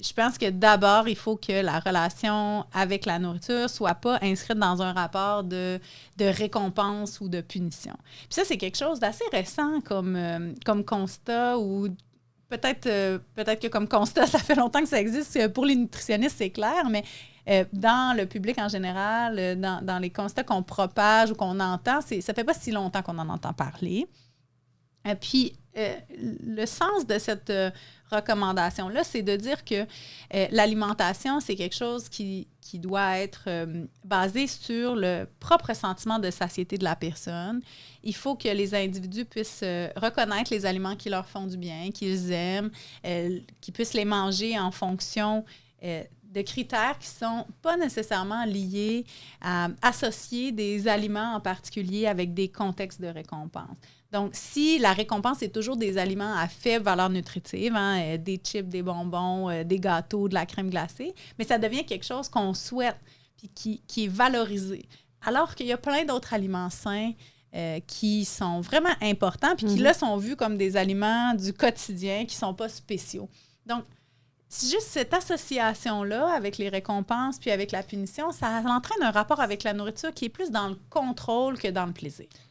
je pense que d'abord, il faut que la relation avec la nourriture soit pas inscrite dans un rapport de récompense ou de punition. Puis ça, c'est quelque chose d'assez récent comme constat ou peut-être que comme constat, ça fait longtemps que ça existe. Pour les nutritionnistes, c'est clair, mais dans le public en général, dans les constats qu'on propage ou qu'on entend, ça fait pas si longtemps qu'on en entend parler. Puis, le sens de cette recommandation-là, c'est de dire que l'alimentation, c'est quelque chose qui doit être basé sur le propre sentiment de satiété de la personne. Il faut que les individus puissent reconnaître les aliments qui leur font du bien, qu'ils aiment, qu'ils puissent les manger en fonction de critères qui ne sont pas nécessairement liés à associer des aliments en particulier avec des contextes de récompense. Donc, si la récompense est toujours des aliments à faible valeur nutritive, des chips, des bonbons, des gâteaux, de la crème glacée, mais ça devient quelque chose qu'on souhaite puis qui est valorisé. Alors qu'il y a plein d'autres aliments sains qui sont vraiment importants puis qui, là, sont vus comme des aliments du quotidien qui ne sont pas spéciaux. Donc, c'est juste cette association-là avec les récompenses puis avec la punition, ça entraîne un rapport avec la nourriture qui est plus dans le contrôle que dans le plaisir.